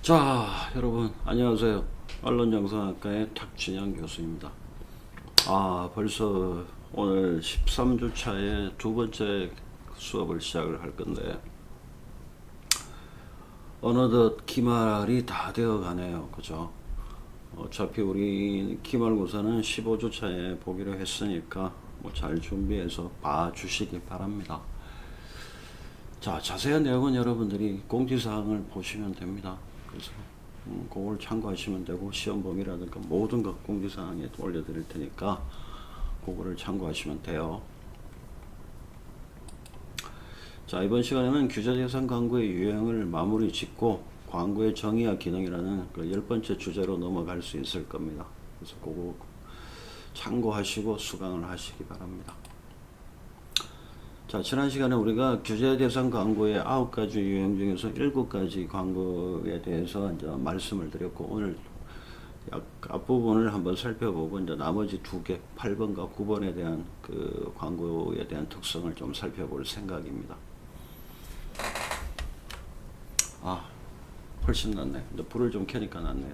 자, 여러분 안녕하세요. 언론영상학과의 탁진영 교수입니다. 벌써 오늘 13주차의 두 번째 수업을 시작을 할 건데 어느덧 기말이 다 되어 가네요. 그죠? 어차피 우리 기말고사는 15주차에 보기로 했으니까 잘 준비해서 봐주시기 바랍니다. 자, 자세한 내용은 여러분들이 공지사항을 보시면 됩니다. 그래서 그걸 참고하시면 되고, 시험 범위라든가 모든 것 공지사항에 올려드릴 테니까 그거를 참고하시면 돼요. 자, 이번 시간에는 규제대상 광고의 유형을 마무리 짓고 광고의 정의와 기능이라는 그 10번째 주제로 넘어갈 수 있을 겁니다. 그래서 그거 참고하시고 수강을 하시기 바랍니다. 자, 지난 시간에 우리가 규제 대상 광고의 9가지 유형 중에서 7가지 광고에 대해서 이제 말씀을 드렸고, 오늘 앞부분을 한번 살펴보고 이제 나머지 2개, 8번과 9번에 대한 그 광고에 대한 특성을 좀 살펴볼 생각입니다. 훨씬 낫네. 근데 불을 좀 켜니까 낫네요.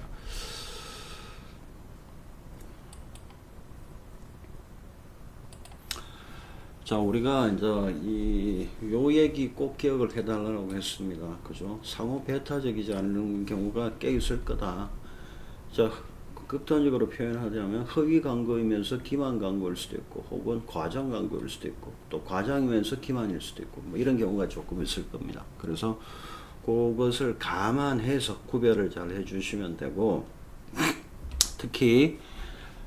자, 우리가 이제 요 얘기 꼭 기억을 해달라고 했습니다. 그죠? 상호 배타적이지 않은 경우가 꽤 있을 거다. 자, 극단적으로 표현하자면 허위 광고이면서 기만 광고일 수도 있고, 혹은 과장 광고일 수도 있고, 또 과장이면서 기만일 수도 있고, 이런 경우가 조금 있을 겁니다. 그래서 그것을 감안해서 구별을 잘 해주시면 되고, 특히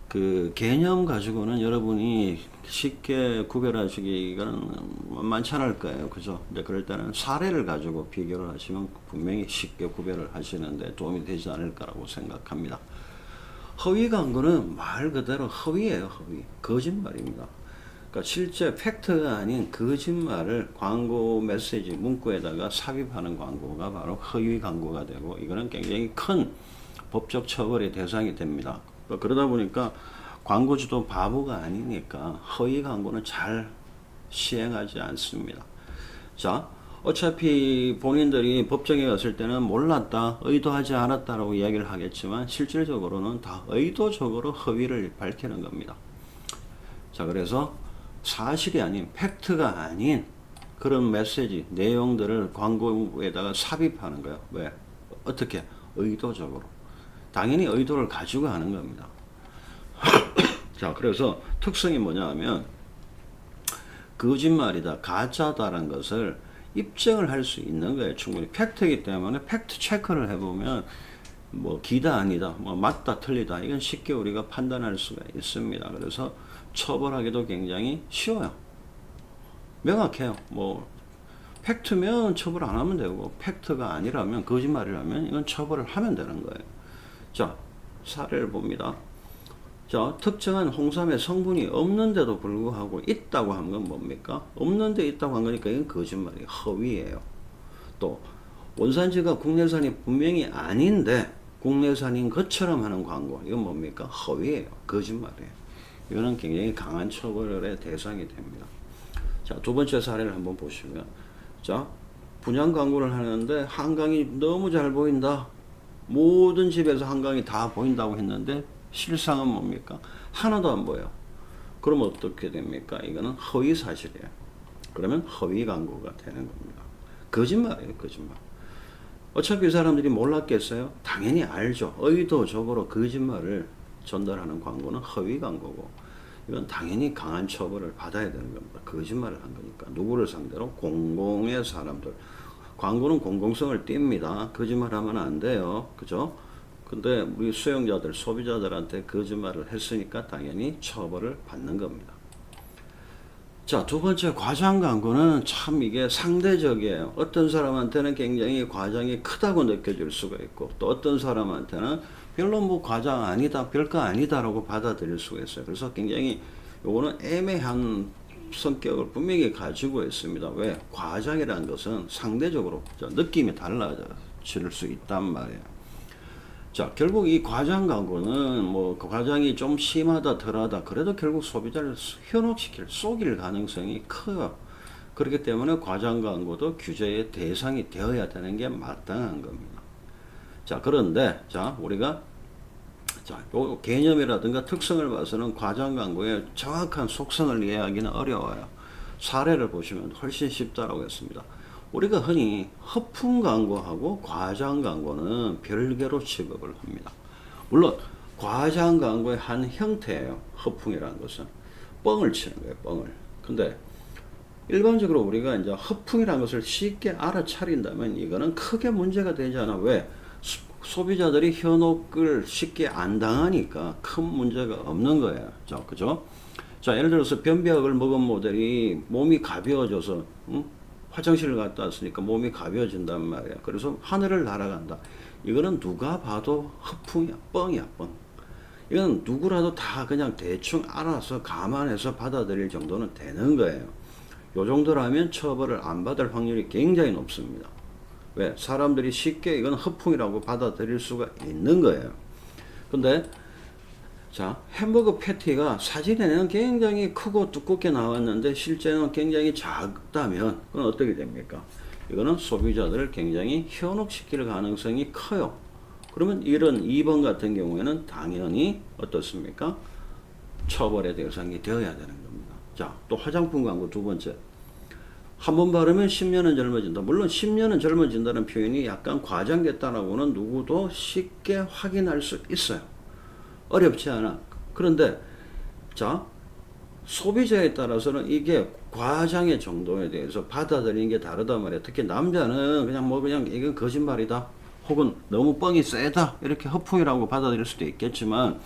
그 개념 가지고는 여러분이 쉽게 구별하시기가 만만치 않을 거예요. 그죠? 근데 그럴 때는 사례를 가지고 비교를 하시면 분명히 쉽게 구별을 하시는데 도움이 되지 않을까라고 생각합니다. 허위 광고는 말 그대로 허위예요. 허위. 거짓말입니다. 그러니까 실제 팩트가 아닌 거짓말을 광고 메시지 문구에다가 삽입하는 광고가 바로 허위 광고가 되고, 이거는 굉장히 큰 법적 처벌의 대상이 됩니다. 그러다 보니까 광고주도 바보가 아니니까 허위 광고는 잘 시행하지 않습니다. 자, 어차피 본인들이 법정에 갔을 때는 몰랐다, 의도하지 않았다라고 이야기를 하겠지만 실질적으로는 다 의도적으로 허위를 밝히는 겁니다. 자, 그래서 사실이 아닌, 팩트가 아닌 그런 메시지, 내용들을 광고에다가 삽입하는 거예요. 왜? 어떻게? 의도적으로. 당연히 의도를 가지고 하는 겁니다. 자, 그래서 특성이 뭐냐 하면 거짓말이다, 가짜다라는 것을 입증을 할 수 있는 거예요. 충분히 팩트이기 때문에 팩트 체크를 해보면 기다 아니다, 맞다 틀리다, 이건 쉽게 우리가 판단할 수가 있습니다. 그래서 처벌하기도 굉장히 쉬워요. 명확해요. 팩트면 처벌 안 하면 되고, 팩트가 아니라면, 거짓말이라면 이건 처벌을 하면 되는 거예요. 자, 사례를 봅니다. 자, 특정한 홍삼의 성분이 없는데도 불구하고 있다고 한 건 뭡니까? 없는데 있다고 한 거니까 이건 거짓말이에요. 허위예요. 또 원산지가 국내산이 분명히 아닌데 국내산인 것처럼 하는 광고, 이건 뭡니까? 허위예요. 거짓말이에요. 이거는 굉장히 강한 처벌의 대상이 됩니다. 자, 두 번째 사례를 한번 보시면, 자, 분양 광고를 하는데 한강이 너무 잘 보인다, 모든 집에서 한강이 다 보인다고 했는데 실상은 뭡니까? 하나도 안 보여. 그럼 어떻게 됩니까? 이거는 허위 사실이에요. 그러면 허위 광고가 되는 겁니다. 거짓말이에요, 거짓말. 어차피 이 사람들이 몰랐겠어요? 당연히 알죠. 의도적으로 거짓말을 전달하는 광고는 허위 광고고, 이건 당연히 강한 처벌을 받아야 되는 겁니다. 거짓말을 한 거니까. 누구를 상대로? 공공의 사람들. 광고는 공공성을 띱니다. 거짓말하면 안 돼요. 그죠? 근데 우리 수용자들, 소비자들한테 거짓말을 했으니까 당연히 처벌을 받는 겁니다. 자, 두 번째, 과장 광고는 참 이게 상대적이에요. 어떤 사람한테는 굉장히 과장이 크다고 느껴질 수가 있고, 또 어떤 사람한테는 별로 과장 아니다, 별거 아니다라고 받아들일 수가 있어요. 그래서 굉장히 요거는 애매한 성격을 분명히 가지고 있습니다. 왜? 과장이라는 것은 상대적으로 느낌이 달라질 수 있단 말이에요. 자, 결국 이 과장 광고는 과장이 좀 심하다, 덜하다, 그래도 결국 소비자를 현혹시킬, 속일 가능성이 커요. 그렇기 때문에 과장 광고도 규제의 대상이 되어야 되는 게 마땅한 겁니다. 자, 그런데, 자, 우리가, 자, 요 개념이라든가 특성을 봐서는 과장 광고의 정확한 속성을 이해하기는 어려워요. 사례를 보시면 훨씬 쉽다라고 했습니다. 우리가 흔히 허풍 광고하고 과장 광고는 별개로 취급을 합니다. 물론, 과장 광고의 한 형태예요. 허풍이라는 것은. 뻥을 치는 거예요, 뻥을. 근데, 일반적으로 우리가 이제 허풍이라는 것을 쉽게 알아차린다면 이거는 크게 문제가 되지 않아. 왜? 소비자들이 현혹을 쉽게 안 당하니까 큰 문제가 없는 거예요. 자, 그죠? 자, 예를 들어서 변비약을 먹은 모델이 몸이 가벼워져서, 화장실을 갔다 왔으니까 몸이 가벼워진단 말이야. 그래서 하늘을 날아간다. 이거는 누가 봐도 허풍이야, 뻥이야, 뻥. 이건 누구라도 다 그냥 대충 알아서 감안해서 받아들일 정도는 되는 거예요. 요 정도라면 처벌을 안 받을 확률이 굉장히 높습니다. 왜? 사람들이 쉽게 이건 허풍이라고 받아들일 수가 있는 거예요. 근데 자, 햄버거 패티가 사진에는 굉장히 크고 두껍게 나왔는데 실제는 굉장히 작다면 그건 어떻게 됩니까? 이거는 소비자들을 굉장히 현혹시킬 가능성이 커요. 그러면 이런 2번 같은 경우에는 당연히 어떻습니까? 처벌의 대상이 되어야 되는 겁니다. 자, 또 화장품 광고 두 번째. 한 번 바르면 10년은 젊어진다. 물론 10년은 젊어진다는 표현이 약간 과장됐다라고는 누구도 쉽게 확인할 수 있어요. 어렵지 않아. 그런데 자, 소비자에 따라서는 이게 과장의 정도에 대해서 받아들이는 게 다르단 말이야. 특히 남자는 그냥 이건 거짓말이다. 혹은 너무 뻥이 세다. 이렇게 허풍이라고 받아들일 수도 있겠지만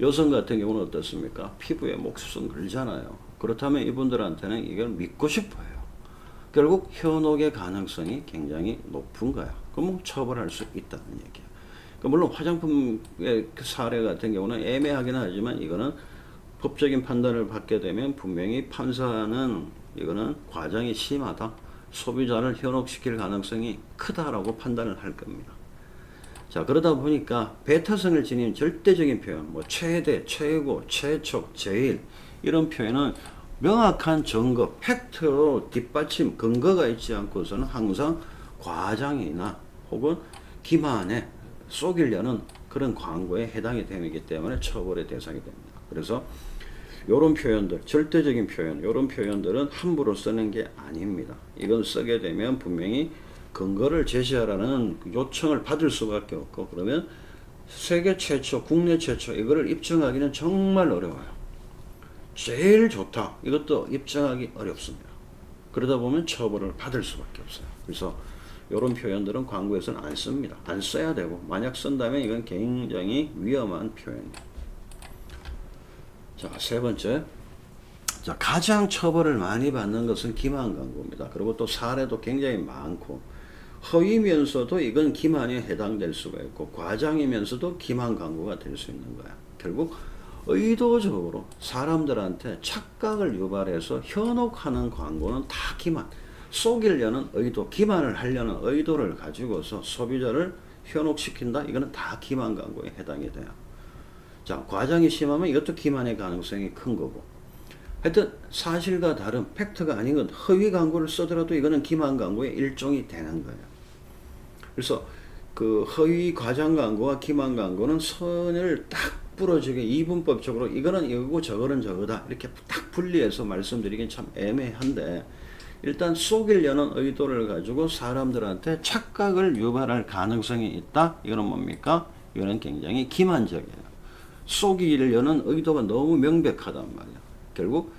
여성 같은 경우는 어떻습니까? 피부에 목수성 걸잖아요. 그렇다면 이분들한테는 이걸 믿고 싶어요. 결국 현혹의 가능성이 굉장히 높은 거야. 그럼 처벌할 수 있다는 얘기야. 물론 화장품의 사례 같은 경우는 애매하긴 하지만 이거는 법적인 판단을 받게 되면 분명히 판사는 이거는 과장이 심하다. 소비자를 현혹시킬 가능성이 크다라고 판단을 할 겁니다. 자, 그러다 보니까 배타성을 지닌 절대적인 표현, 뭐 최대, 최고, 최초, 제일 이런 표현은 명확한 증거, 팩트로 뒷받침, 근거가 있지 않고서는 항상 과장이나 혹은 기만에 속이려는 그런 광고에 해당이 되기 때문에 처벌의 대상이 됩니다. 그래서 이런 표현들, 절대적인 표현, 이런 표현들은 함부로 쓰는 게 아닙니다. 이건 쓰게 되면 분명히 근거를 제시하라는 요청을 받을 수밖에 없고, 그러면 세계 최초, 국내 최초 이거를 입증하기는 정말 어려워요. 제일 좋다. 이것도 입증하기 어렵습니다. 그러다 보면 처벌을 받을 수밖에 없어요. 그래서 이런 표현들은 광고에서는 안 씁니다. 안 써야 되고, 만약 쓴다면 이건 굉장히 위험한 표현입니다. 자, 세 번째. 자, 가장 처벌을 많이 받는 것은 기만 광고입니다. 그리고 또 사례도 굉장히 많고, 허위면서도 이건 기만에 해당될 수가 있고, 과장이면서도 기만 광고가 될 수 있는 거야. 결국 의도적으로 사람들한테 착각을 유발해서 현혹하는 광고는 다 기만, 속이려는 의도, 기만을 하려는 의도를 가지고서 소비자를 현혹시킨다. 이거는 다 기만 광고에 해당이 돼요. 자, 과장이 심하면 이것도 기만의 가능성이 큰 거고. 하여튼 사실과 다른 팩트가 아닌 건 허위 광고를 쓰더라도 이거는 기만 광고의 일종이 되는 거예요. 그래서 그 허위 과장 광고와 기만 광고는 선을 딱 부러지게 이분법적으로 이거는 이거고 저거는 저거다 이렇게 딱 분리해서 말씀드리긴 참 애매한데, 일단 속이려는 의도를 가지고 사람들한테 착각을 유발할 가능성이 있다. 이거는 뭡니까? 이거는 굉장히 기만적이에요. 속이려는 의도가 너무 명백하단 말이야. 결국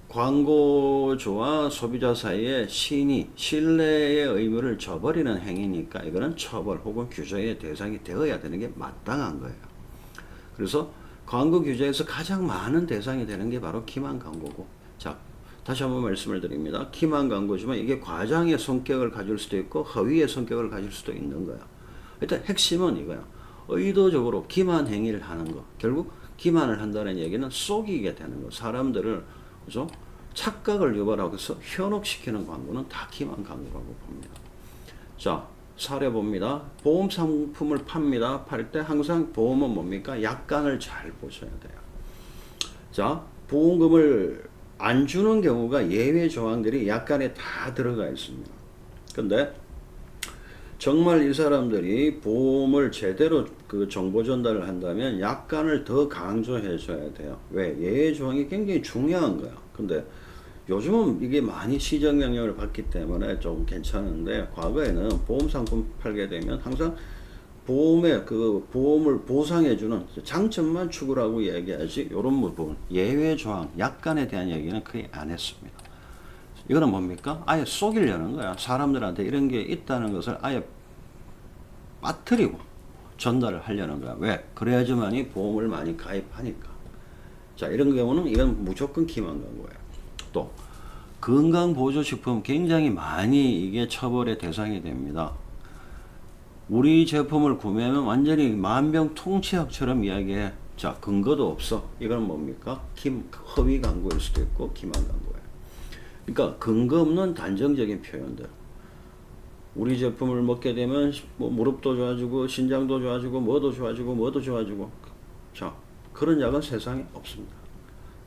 광고주와 소비자 사이에 신뢰의 의무를 저버리는 행위니까 이거는 처벌 혹은 규제의 대상이 되어야 되는 게 마땅한 거예요. 그래서 광고 규제에서 가장 많은 대상이 되는 게 바로 기만 광고고. 자, 다시 한번 말씀을 드립니다. 기만 광고지만 이게 과장의 성격을 가질 수도 있고 허위의 성격을 가질 수도 있는 거야. 일단 핵심은 이거야. 의도적으로 기만 행위를 하는 거. 결국 기만을 한다는 얘기는 속이게 되는 거. 사람들을 그죠? 착각을 유발하고 해서 현혹시키는 광고는 다 기만 광고라고 봅니다. 자, 사례 봅니다. 보험 상품을 팝니다. 팔 때 항상 보험은 뭡니까? 약관을 잘 보셔야 돼요. 자, 보험금을 안 주는 경우가 예외 조항들이 약관에 다 들어가 있습니다. 근데 정말 이 사람들이 보험을 제대로 그 정보 전달을 한다면 약관을 더 강조해 줘야 돼요. 왜? 예외 조항이 굉장히 중요한 거야. 근데 요즘은 이게 많이 시정 명령을 받기 때문에 좀 괜찮은데, 과거에는 보험 상품 팔게 되면 항상 보험에 그 보험을 보상해주는 장점만 추구하고 얘기하지, 이런 부분 예외 조항, 약관에 대한 얘기는 거의 안 했습니다. 이거는 뭡니까? 아예 속이려는 거야. 사람들한테 이런 게 있다는 것을 아예 빠뜨리고 전달을 하려는 거야. 왜? 그래야지만이 보험을 많이 가입하니까. 자, 이런 경우는 이건 무조건 기만 광고예요. 또 건강보조식품 굉장히 많이 이게 처벌의 대상이 됩니다. 우리 제품을 구매하면 완전히 만병통치약처럼 이야기해. 자, 근거도 없어. 이건 뭡니까? 허위 광고일 수도 있고 기만 광고예요. 그러니까 근거 없는 단정적인 표현들. 우리 제품을 먹게 되면 뭐 무릎도 좋아지고 신장도 좋아지고 뭐도 좋아지고 뭐도 좋아지고. 자, 그런 약은 세상에 없습니다.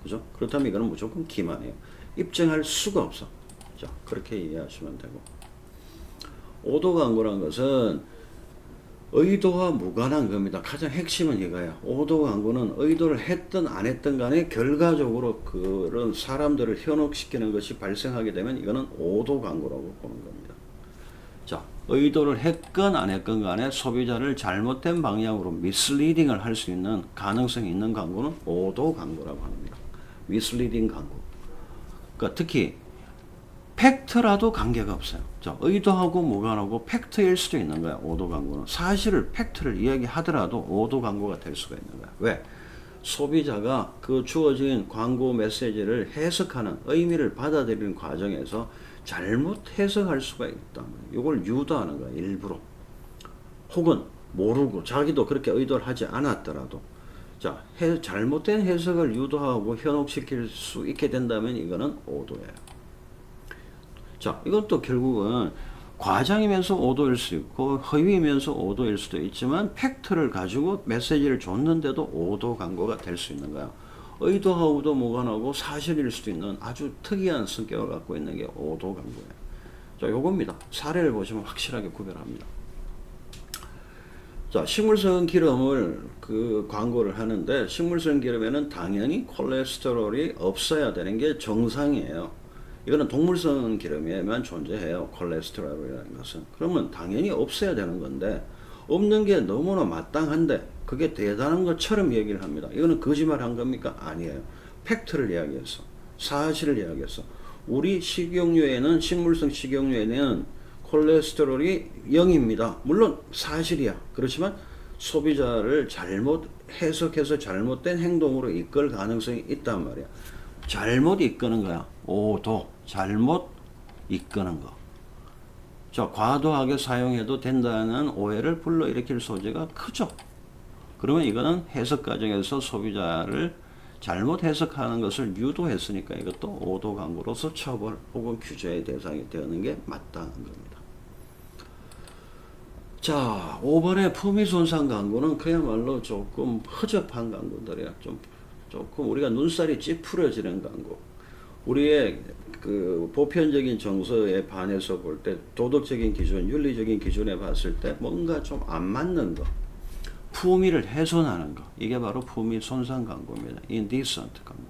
그죠? 그렇다면 이거는 무조건 기만해요. 입증할 수가 없어. 자, 그렇게 이해하시면 되고. 오도 광고란 것은 의도와 무관한 겁니다. 가장 핵심은 이거야. 오도 광고는 의도를 했든 안 했든 간에 결과적으로 그런 사람들을 현혹시키는 것이 발생하게 되면 이거는 오도 광고라고 보는 겁니다. 자, 의도를 했건 안 했건 간에 소비자를 잘못된 방향으로 미스리딩을 할 수 있는 가능성이 있는 광고는 오도 광고라고 합니다. 미스리딩 광고. 그러니까 특히 팩트라도 관계가 없어요. 자, 의도하고 무관하고 팩트일 수도 있는 거야. 오도 광고는 사실을 팩트를 이야기하더라도 오도 광고가 될 수가 있는 거야. 왜? 소비자가 그 주어진 광고 메시지를 해석하는, 의미를 받아들이는 과정에서 잘못 해석할 수가 있다. 이걸 유도하는 거야. 일부러. 혹은 모르고 자기도 그렇게 의도를 하지 않았더라도, 자, 잘못된 해석을 유도하고 현혹시킬 수 있게 된다면 이거는 오도예요. 자, 이건 또 결국은 과장이면서 오도일 수 있고 허위이면서 오도일 수도 있지만 팩트를 가지고 메시지를 줬는데도 오도 광고가 될 수 있는 거야. 의도하고도 무관하고 사실일 수도 있는 아주 특이한 성격을 갖고 있는 게 오도 광고예요. 자, 요겁니다. 사례를 보시면 확실하게 구별합니다. 자, 식물성 기름을 그 광고를 하는데, 식물성 기름에는 당연히 콜레스테롤이 없어야 되는 게 정상이에요. 이거는 동물성 기름에만 존재해요. 콜레스테롤이라는 것은. 그러면 당연히 없어야 되는 건데, 없는 게 너무나 마땅한데 그게 대단한 것처럼 얘기를 합니다. 이거는 거짓말 한 겁니까? 아니에요. 팩트를 이야기했어. 사실을 이야기했어. 우리 식용유에는, 식물성 식용유에는 콜레스테롤이 0입니다. 물론 사실이야. 그렇지만 소비자를 잘못 해석해서 잘못된 행동으로 이끌 가능성이 있단 말이야. 잘못 이끄는 거야. 오도. 잘못 이끄는 거. 자, 과도하게 사용해도 된다는 오해를 불러일으킬 소지가 크죠. 그러면 이거는 해석 과정에서 소비자를 잘못 해석하는 것을 유도했으니까 이것도 오도 광고로서 처벌 혹은 규제의 대상이 되는 게 마땅한 겁니다. 자, 5번의 품위 손상 광고는 그야말로 조금 허접한 광고들이야. 조금 우리가 눈살이 찌푸려지는 광고. 우리의 그 보편적인 정서에 반해서 볼 때, 도덕적인 기준, 윤리적인 기준에 봤을 때 뭔가 좀 안 맞는 거, 품위를 훼손하는 거, 이게 바로 품위 손상 광고입니다. indecent 광고.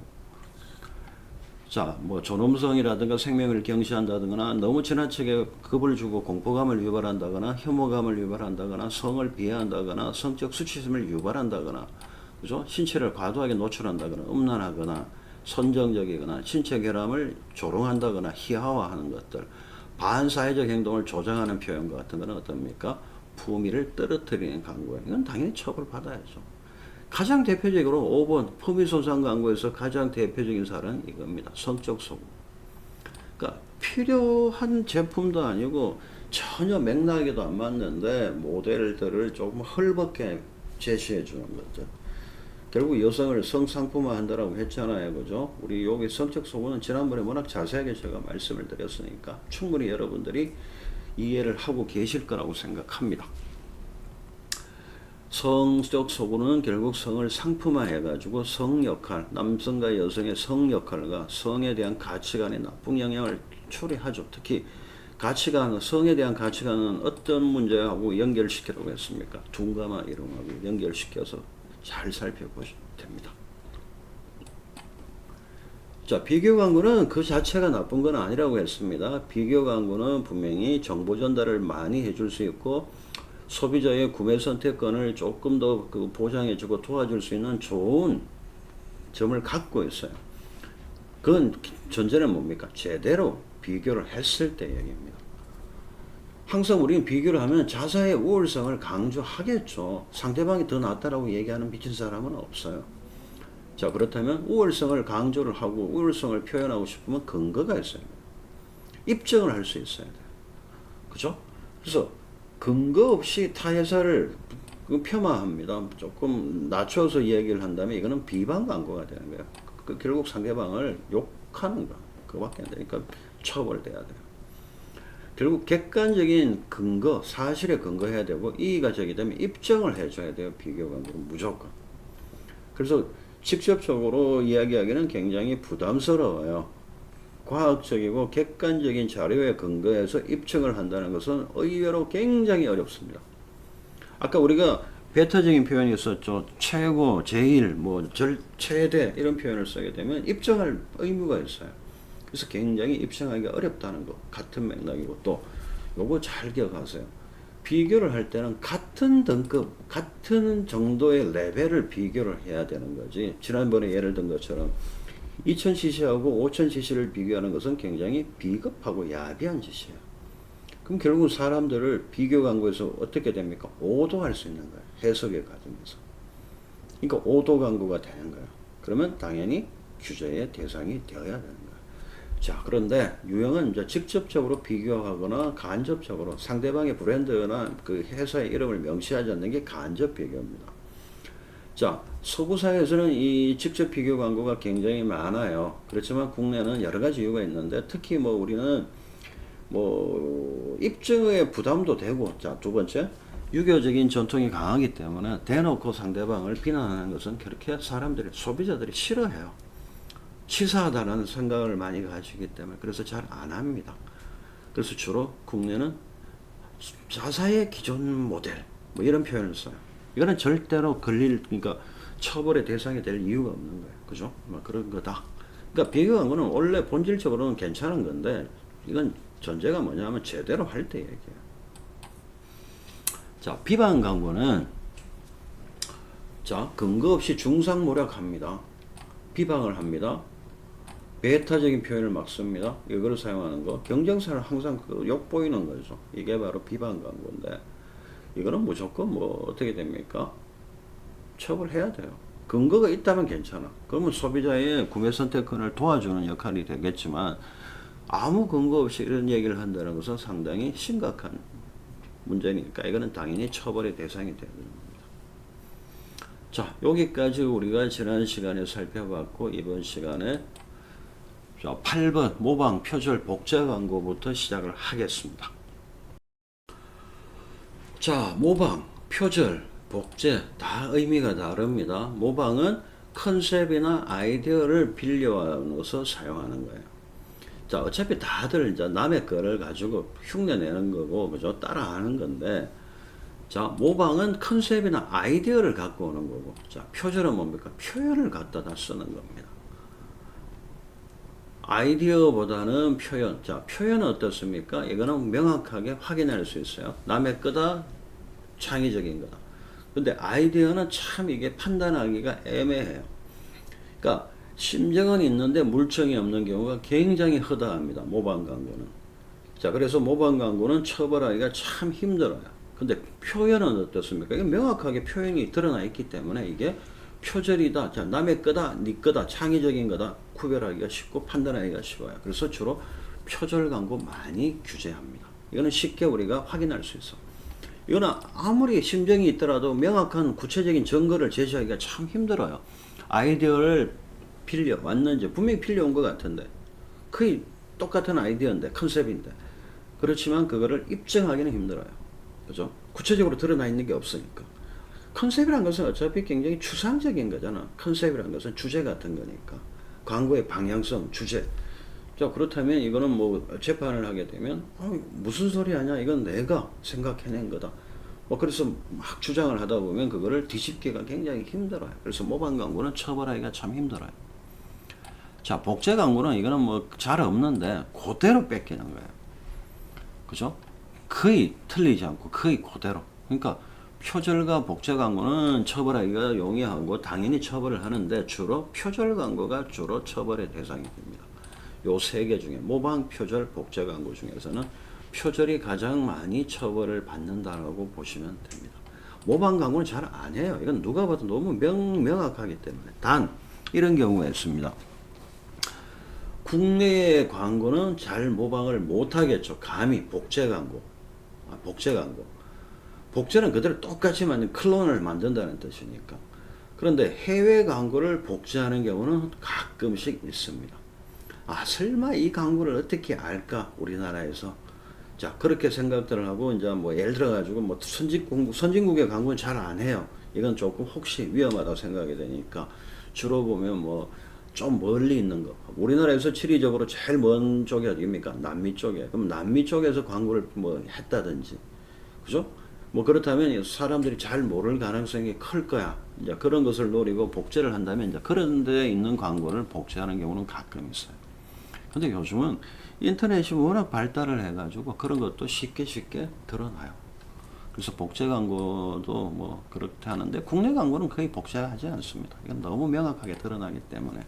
자, 뭐 존엄성이라든가 생명을 경시한다거나 너무 지나치게 겁을 주고 공포감을 유발한다거나 혐오감을 유발한다거나 성을 비하한다거나 성적 수치심을 유발한다거나, 그죠? 신체를 과도하게 노출한다거나 음란하거나 선정적이거나 신체 결함을 조롱한다거나 희화화하는 것들, 반사회적 행동을 조장하는 표현과 같은 것은 어떻습니까? 품위를 떨어뜨리는 광고예요. 이건 당연히 처벌받아야죠. 가장 대표적으로 5번 품위 손상 광고에서 가장 대표적인 사례는 이겁니다. 성적 소금. 그러니까 필요한 제품도 아니고 전혀 맥락에도 안 맞는데 모델들을 조금 헐벗게 제시해 주는 것들. 결국 여성을 성상품화 한다라고 했잖아요. 그죠? 우리 여기 성적 소금은 지난번에 워낙 자세하게 제가 말씀을 드렸으니까 충분히 여러분들이 이해를 하고 계실 거라고 생각합니다. 성적 소구는 결국 성을 상품화 해가지고 성 역할, 남성과 여성의 성 역할과 성에 대한 가치관에 나쁜 영향을 초래하죠. 특히 가치관, 성에 대한 가치관은 어떤 문제하고 연결시키라고 했습니까? 둔감한 이름하고 연결시켜서 잘 살펴보시면 됩니다. 자, 비교 광고는 그 자체가 나쁜 건 아니라고 했습니다. 비교 광고는 분명히 정보 전달을 많이 해줄 수 있고 소비자의 구매 선택권을 조금 더 보장해주고 도와줄 수 있는 좋은 점을 갖고 있어요. 그건 전제는 뭡니까? 제대로 비교를 했을 때 얘기입니다. 항상 우리는 비교를 하면 자사의 우월성을 강조하겠죠. 상대방이 더 낫다라고 얘기하는 미친 사람은 없어요. 자, 그렇다면 우월성을 강조를 하고 우월성을 표현하고 싶으면 근거가 있어야 돼요. 입증을 할 수 있어야 돼요. 그죠? 그래서 근거 없이 타회사를 폄하합니다. 조금 낮춰서 얘기를 한다면 이거는 비방 광고가 되는 거예요. 결국 상대방을 욕하는 거. 그거밖에 안 되니까 처벌돼야 돼요. 결국 객관적인 근거, 사실에 근거해야 되고 이의가 제기되면 입증을 해줘야 돼요. 비교 광고는 무조건. 그래서 직접적으로 이야기하기는 굉장히 부담스러워요. 과학적이고 객관적인 자료에 근거해서 입증을 한다는 것은 의외로 굉장히 어렵습니다. 아까 우리가 배타적인 표현이 있었죠. 최고, 제일, 최대 이런 표현을 쓰게 되면 입증할 의무가 있어요. 그래서 굉장히 입증하기가 어렵다는 거 같은 맥락이고 또 요거 잘 기억하세요. 비교를 할 때는 같은 등급, 같은 정도의 레벨을 비교를 해야 되는 거지. 지난번에 예를 든 것처럼 2000cc하고 5000cc를 비교하는 것은 굉장히 비겁하고 야비한 짓이에요. 그럼 결국은 사람들을 비교 광고에서 어떻게 됩니까? 오도할 수 있는 거예요. 해석의 과정에서. 그러니까 오도 광고가 되는 거예요. 그러면 당연히 규제의 대상이 되어야 되는 거예요. 자, 그런데 유형은 이제 직접적으로 비교하거나 간접적으로 상대방의 브랜드나 그 회사의 이름을 명시하지 않는 게 간접 비교입니다. 자, 서구 사회에서는 이 직접 비교 광고가 굉장히 많아요. 그렇지만 국내는 여러 가지 이유가 있는데 특히 우리는 입증의 부담도 되고, 자, 두 번째, 유교적인 전통이 강하기 때문에 대놓고 상대방을 비난하는 것은 그렇게 사람들이, 소비자들이 싫어해요. 치사하다는 생각을 많이 가지기 때문에 그래서 잘 안 합니다. 그래서 주로 국내는 자사의 기존 모델 이런 표현을 써요. 이거는 절대로 그러니까 처벌의 대상이 될 이유가 없는 거예요. 그죠? 그런 거다. 그러니까 비교 광고는 원래 본질적으로는 괜찮은 건데 이건 전제가 뭐냐면 제대로 할 때 얘기해요. 자, 비방 광고는 자, 근거 없이 중상모략합니다. 비방을 합니다. 배타적인 표현을 막 씁니다. 이거를 사용하는 거. 경쟁사를 항상 욕보이는 거죠. 이게 바로 비방 광고인데 이거는 무조건 어떻게 됩니까? 처벌해야 돼요. 근거가 있다면 괜찮아. 그러면 소비자의 구매 선택권을 도와주는 역할이 되겠지만 아무 근거 없이 이런 얘기를 한다는 것은 상당히 심각한 문제니까 이거는 당연히 처벌의 대상이 되는 겁니다. 자, 여기까지 우리가 지난 시간에 살펴봤고 이번 시간에 자, 8번 모방, 표절, 복제 광고부터 시작을 하겠습니다. 자, 모방, 표절, 복제 다 의미가 다릅니다. 모방은 컨셉이나 아이디어를 빌려와서 사용하는 거예요. 자, 어차피 다들 이제 남의 거를 가지고 흉내내는 거고, 그죠? 따라하는 건데, 자, 모방은 컨셉이나 아이디어를 갖고 오는 거고, 자, 표절은 뭡니까? 표현을 갖다다 쓰는 겁니다. 아이디어보다는 표현. 자, 표현은 어떻습니까? 이거는 명확하게 확인할 수 있어요. 남의 거다, 창의적인 거다. 근데 아이디어는 참 이게 판단하기가 애매해요. 그러니까 심정은 있는데 물증이 없는 경우가 굉장히 허다합니다. 모방 광고는. 자, 그래서 모방 광고는 처벌하기가 참 힘들어요. 근데 표현은 어떻습니까? 이게 명확하게 표현이 드러나 있기 때문에 이게 표절이다, 자, 남의 거다, 네 거다, 창의적인 거다 구별하기가 쉽고 판단하기가 쉬워요. 그래서 주로 표절 광고 많이 규제합니다. 이거는 쉽게 우리가 확인할 수 있어. 이거는 아무리 심정이 있더라도 명확한 구체적인 증거를 제시하기가 참 힘들어요. 아이디어를 빌려왔는지 분명히 빌려온 것 같은데 거의 똑같은 아이디어인데 컨셉인데 그렇지만 그거를 입증하기는 힘들어요. 그죠? 구체적으로 드러나 있는 게 없으니까. 컨셉이란 것은 어차피 굉장히 추상적인 거잖아. 컨셉이란 것은 주제 같은 거니까. 광고의 방향성, 주제. 자, 그렇다면 이거는 뭐 재판을 하게 되면 무슨 소리 하냐, 이건 내가 생각해낸 거다. 뭐 그래서 막 주장을 하다 보면 그거를 뒤집기가 굉장히 힘들어요. 그래서 모방 광고는 처벌하기가 참 힘들어요. 자, 복제 광고는 이거는 뭐 잘 없는데 그대로 뺏기는 거예요. 그죠? 거의 틀리지 않고 거의 그대로. 그러니까 표절과 복제 광고는 처벌하기가 용이하고 당연히 처벌을 하는데 주로 표절 광고가 주로 처벌의 대상이 됩니다. 요 세 개 중에 모방, 표절, 복제 광고 중에서는 표절이 가장 많이 처벌을 받는다라고 보시면 됩니다. 모방 광고는 잘 안 해요. 이건 누가 봐도 너무 명확하기 때문에. 단 이런 경우가 있습니다. 국내의 광고는 잘 모방을 못하겠죠. 감히 복제 광고. 복제 광고. 복제는 그대로 똑같이 만든 클론을 만든다는 뜻이니까. 그런데 해외 광고를 복제하는 경우는 가끔씩 있습니다. 설마 이 광고를 어떻게 알까, 우리나라에서. 자, 그렇게 생각들을 하고, 이제 뭐 예를 들어가지고, 뭐 선진국의 광고는 잘 안 해요. 이건 조금 혹시 위험하다고 생각이 되니까, 주로 보면 뭐, 좀 멀리 있는 거. 우리나라에서 지리적으로 제일 먼 쪽이 어디입니까? 남미 쪽에. 그럼 남미 쪽에서 광고를 뭐 했다든지. 그죠? 뭐 그렇다면 사람들이 잘 모를 가능성이 클 거야. 이제 그런 것을 노리고 복제를 한다면 이제 그런 데 있는 광고를 복제하는 경우는 가끔 있어요. 근데 요즘은 인터넷이 워낙 발달을 해가지고 그런 것도 쉽게 드러나요. 그래서 복제 광고도 뭐 그렇게 하는데 국내 광고는 거의 복제하지 않습니다. 이건 너무 명확하게 드러나기 때문에.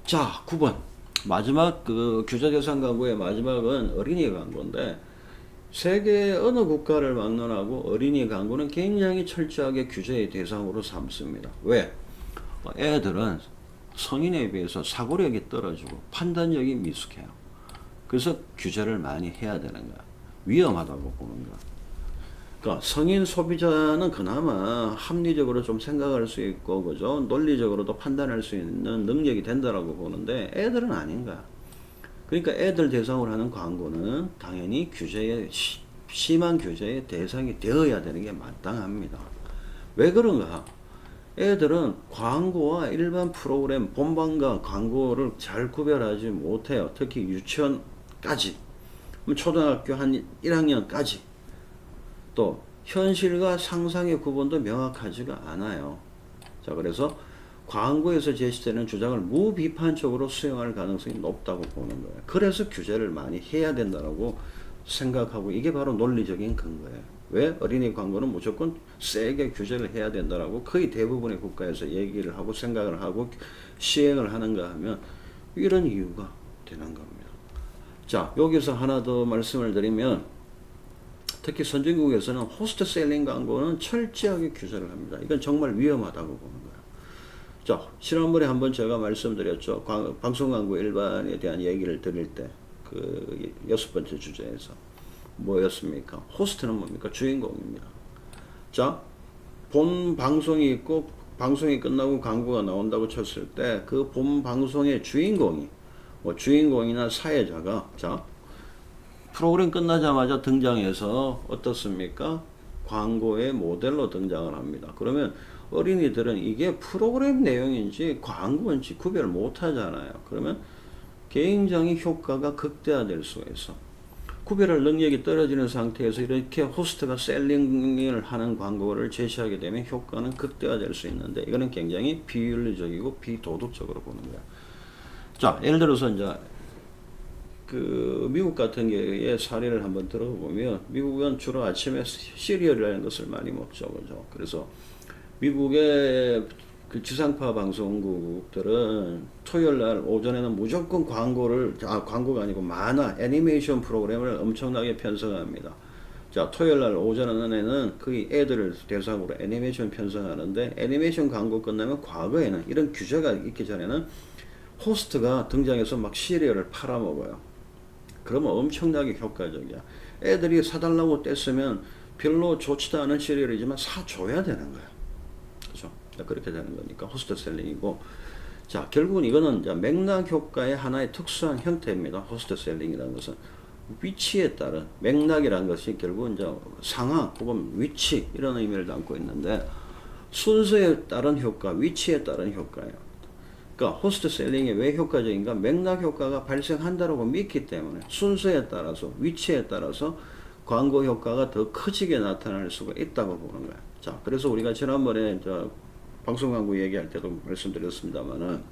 자, 9번. 마지막 그 규제대상 광고의 마지막은 어린이 광고인데 세계 어느 국가를 막론하고 어린이 광고는 굉장히 철저하게 규제의 대상으로 삼습니다. 왜? 애들은 성인에 비해서 사고력이 떨어지고 판단력이 미숙해요. 그래서 규제를 많이 해야 되는 거야. 위험하다고 보는 거야. 그러니까 성인 소비자는 그나마 합리적으로 좀 생각할 수 있고, 그죠? 논리적으로도 판단할 수 있는 능력이 된다라고 보는데 애들은 아닌 거야. 그러니까 애들 대상으로 하는 광고는 당연히 심한 규제의 대상이 되어야 되는 게 마땅합니다. 왜 그런가? 애들은 광고와 일반 프로그램, 본방과 광고를 잘 구별하지 못해요. 특히 유치원까지, 초등학교 한 1학년까지. 또 현실과 상상의 구분도 명확하지가 않아요. 자, 그래서 광고에서 제시되는 주장을 무비판적으로 수용할 가능성이 높다고 보는 거예요. 그래서 규제를 많이 해야 된다고 생각하고, 이게 바로 논리적인 근거예요. 왜? 어린이 광고는 무조건 세게 규제를 해야 된다라고 거의 대부분의 국가에서 얘기를 하고 생각을 하고 시행을 하는가 하면 이런 이유가 되는 겁니다. 자, 여기서 하나 더 말씀을 드리면, 특히 선진국에서는 호스트 셀링 광고는 철저하게 규제를 합니다. 이건 정말 위험하다고 보는 거예요. 자, 지난번에 한번 제가 말씀드렸죠. 방송 광고 일반에 대한 얘기를 드릴 때, 그 6번째 주제에서 뭐였습니까? 호스트는 뭡니까? 주인공입니다. 자, 본 방송이 있고 방송이 끝나고 광고가 나온다고 쳤을 때 그 본 방송의 주인공이, 뭐 주인공이나 사회자가, 자, 프로그램 끝나자마자 등장해서 어떻습니까? 광고의 모델로 등장을 합니다. 그러면 어린이들은 이게 프로그램 내용인지 광고인지 구별을 못 하잖아요. 그러면 굉장히 효과가 극대화될 수가 있어. 구별할 능력이 떨어지는 상태에서 이렇게 호스트가 셀링을 하는 광고를 제시하게 되면 효과는 극대화될 수 있는데, 이거는 굉장히 비윤리적이고 비도덕적으로 보는 거야. 자, 예를 들어서 이제 그 미국 같은 경우의 사례를 한번 들어보면, 미국은 주로 아침에 시리얼이라는 것을 많이 먹죠, 그죠? 그래서 미국의 그 지상파 방송국들은 토요일 날 오전에는 무조건 광고가 아니고 만화, 애니메이션 프로그램을 엄청나게 편성합니다. 자, 토요일 날 오전에는 거의 애들을 대상으로 애니메이션 편성하는데, 애니메이션 광고 끝나면 과거에는 이런 규제가 있기 전에는 호스트가 등장해서 막 시리얼을 팔아먹어요. 그러면 엄청나게 효과적이야. 애들이 사달라고 뗐으면 별로 좋지도 않은 시리얼이지만 사줘야 되는 거야. 그죠? 그렇게 되는 거니까 호스트 셀링이고, 자, 결국은 이거는 이제 맥락 효과의 하나의 특수한 형태입니다. 호스트 셀링이라는 것은 위치에 따른, 맥락이라는 것이 결국은 이제 상황 혹은 위치, 이런 의미를 담고 있는데, 순서에 따른 효과, 위치에 따른 효과예요. 그러니까 호스트 셀링이 왜 효과적인가? 맥락 효과가 발생한다고 믿기 때문에 순서에 따라서 위치에 따라서 광고 효과가 더 커지게 나타날 수가 있다고 보는 거야. 자, 그래서 우리가 지난번에 방송 광고 얘기할 때도 말씀드렸습니다만은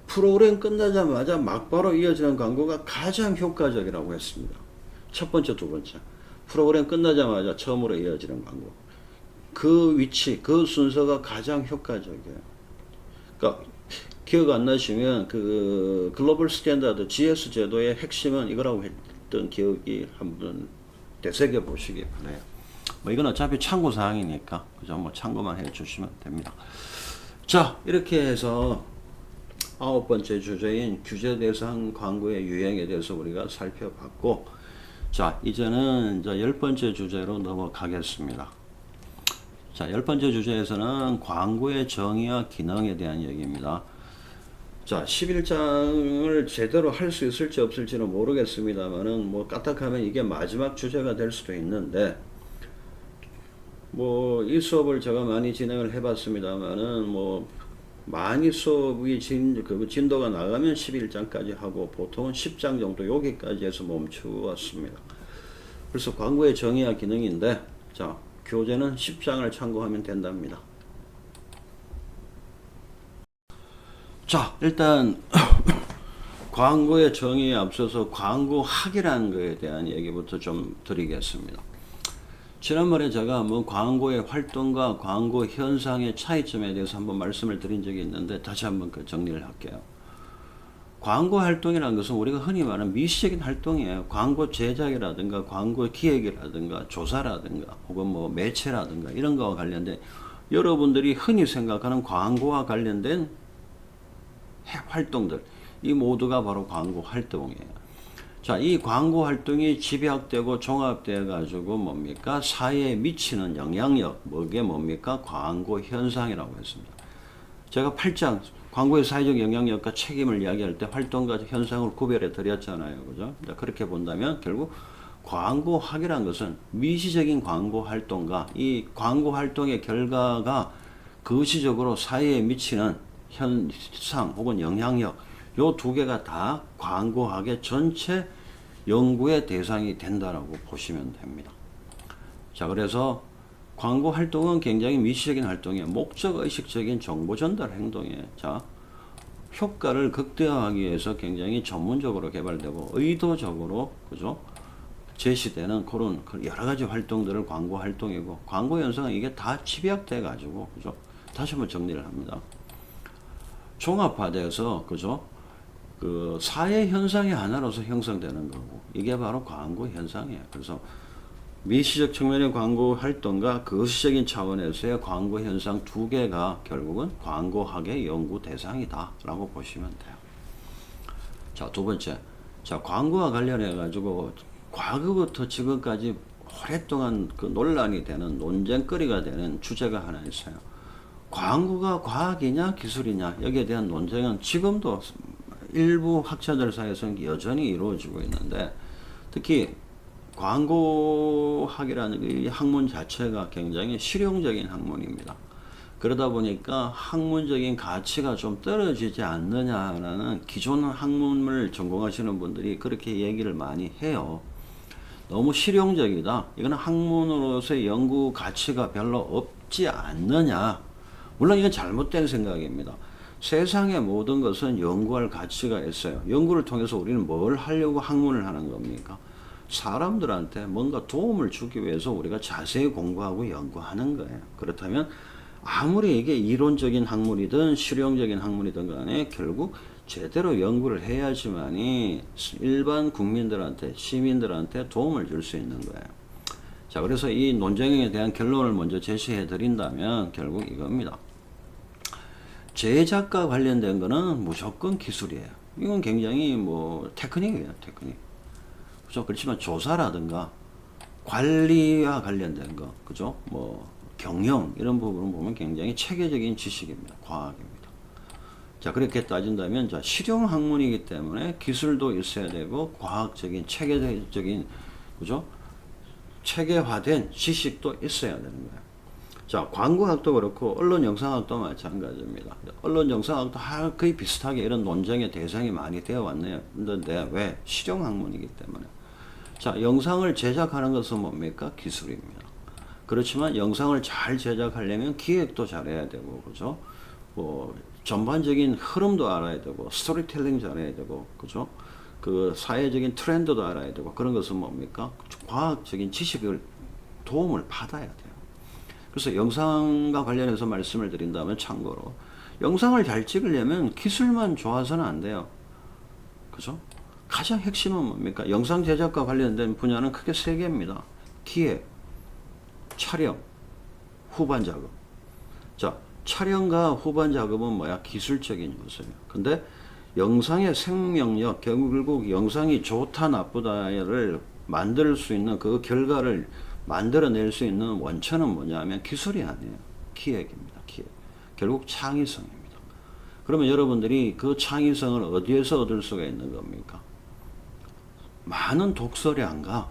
프로그램 끝나자마자 막바로 이어지는 광고가 가장 효과적이라고 했습니다. 첫 번째, 두 번째. 프로그램 끝나자마자 처음으로 이어지는 광고. 그 위치, 그 순서가 가장 효과적이에요. 그러니까 기억 안 나시면 그 글로벌 스탠다드 GS 제도의 핵심은 이거라고 했던 기억이 한번 되새겨 보시기 바래요. 뭐 이건 어차피 참고 사항이니까 그죠? 뭐 참고만 해 주시면 됩니다. 자, 이렇게 해서 9번째 주제인 규제 대상 광고의 유행에 대해서 우리가 살펴봤고, 자, 이제는 이제 10번째 주제로 넘어가겠습니다. 자, 10번째 주제에서는 광고의 정의와 기능에 대한 얘기입니다. 자, 11장을 제대로 할 수 있을지 없을지는 모르겠습니다만은 뭐 까딱하면 이게 마지막 주제가 될 수도 있는데, 뭐 이 수업을 제가 많이 진행을 해봤습니다만은 뭐 많이 수업이 진도가 나가면 11장까지 하고 보통은 10장 정도 여기까지 해서 멈추었습니다. 그래서 광고의 정의와 기능인데, 자, 교재는 10장을 참고하면 된답니다. 자, 일단 광고의 정의에 앞서서 광고학이라는 것에 대한 얘기부터 좀 드리겠습니다. 지난번에 제가 뭐 광고의 활동과 광고 현상의 차이점에 대해서 한번 말씀을 드린 적이 있는데 다시 한번 그 정리를 할게요. 광고 활동이라는 것은 우리가 흔히 말하는 미시적인 활동이에요. 광고 제작이라든가 광고 기획이라든가 조사라든가 혹은 뭐 매체라든가 이런 거와 관련된 여러분들이 흔히 생각하는 광고와 관련된 활동들, 이 모두가 바로 광고 활동이에요. 자, 이 광고 활동이 집약되고 종합되어 가지고 뭡니까? 사회에 미치는 영향력, 뭐게 뭡니까? 광고 현상이라고 했습니다. 제가 8장 광고의 사회적 영향력과 책임을 이야기할 때 활동과 현상을 구별해 드렸잖아요. 그죠? 그렇게 본다면 결국 광고학이라는 것은 미시적인 광고 활동과 이 광고 활동의 결과가 거시적으로 사회에 미치는 현상 혹은 영향력, 요 두 개가 다 광고학의 전체 연구의 대상이 된다라고 보시면 됩니다. 자, 그래서 광고 활동은 굉장히 미시적인 활동이에요. 목적 의식적인 정보 전달 행동이에요. 자, 효과를 극대화하기 위해서 굉장히 전문적으로 개발되고 의도적으로 그죠? 제시되는 그런 여러 가지 활동들을 광고 활동이고, 광고 현상은 이게 다 집약돼 가지고 그죠? 다시 한번 정리를 합니다. 종합화돼서 그죠? 그 사회 현상의 하나로서 형성되는 거고, 이게 바로 광고 현상이에요. 그래서 미시적 측면의 광고 활동과 거시적인 차원에서의 광고 현상 두 개가 결국은 광고학의 연구 대상이다라고 보시면 돼요. 자, 두 번째. 자, 광고와 관련해 가지고 과거부터 지금까지 오랫동안 그 논란이 되는 논쟁거리가 되는 주제가 하나 있어요. 광고가 과학이냐 기술이냐, 여기에 대한 논쟁은 지금도 일부 학자들 사이에서는 여전히 이루어지고 있는데, 특히 광고학이라는 이 학문 자체가 굉장히 실용적인 학문입니다. 그러다 보니까 학문적인 가치가 좀 떨어지지 않느냐라는 기존 학문을 전공하시는 분들이 그렇게 얘기를 많이 해요. 너무 실용적이다, 이거는 학문으로서의 연구 가치가 별로 없지 않느냐. 물론 이건 잘못된 생각입니다. 세상의 모든 것은 연구할 가치가 있어요. 연구를 통해서 우리는 뭘 하려고 학문을 하는 겁니까? 사람들한테 뭔가 도움을 주기 위해서 우리가 자세히 공부하고 연구하는 거예요. 그렇다면 아무리 이게 이론적인 학문이든 실용적인 학문이든 간에 결국 제대로 연구를 해야지만이 일반 국민들한테, 시민들한테 도움을 줄 수 있는 거예요. 자, 그래서 이 논쟁에 대한 결론을 먼저 제시해 드린다면 결국 이겁니다. 제작과 관련된 거는 무조건 기술이에요. 이건 굉장히 뭐 테크닉이에요, 테크닉. 그죠? 그렇지만 조사라든가 관리와 관련된 거, 그죠? 뭐 경영 이런 부분을 보면 굉장히 체계적인 지식입니다, 과학입니다. 자, 그렇게 따진다면 자, 실용 학문이기 때문에 기술도 있어야 되고 과학적인 체계적인 그죠? 체계화된 지식도 있어야 되는 거예요. 자, 광고학도 그렇고 언론 영상학도 마찬가지입니다. 언론 영상학도 거의 비슷하게 이런 논쟁의 대상이 많이 되어 왔네요. 근데 왜? 실용 학문이기 때문에. 자, 영상을 제작하는 것은 뭡니까? 기술입니다. 그렇지만 영상을 잘 제작하려면 기획도 잘해야 되고, 그죠? 뭐 전반적인 흐름도 알아야 되고, 스토리텔링 잘해야 되고, 그죠? 그 사회적인 트렌드도 알아야 되고, 그런 것은 뭡니까? 과학적인 지식을 도움을 받아야 돼요. 그래서 영상과 관련해서 말씀을 드린다면 참고로 영상을 잘 찍으려면 기술만 좋아서는 안 돼요. 그죠? 가장 핵심은 뭡니까? 영상 제작과 관련된 분야는 크게 세 개입니다. 기획, 촬영, 후반 작업. 자, 촬영과 후반 작업은 뭐야? 기술적인 요소예요. 근데 영상의 생명력, 결국 영상이 좋다 나쁘다를 만들 수 있는 그 결과를 만들어낼 수 있는 원천은 뭐냐면 기술이 아니에요. 기획입니다. 기획. 결국 창의성입니다. 그러면 여러분들이 그 창의성을 어디에서 얻을 수가 있는 겁니까? 많은 독서량과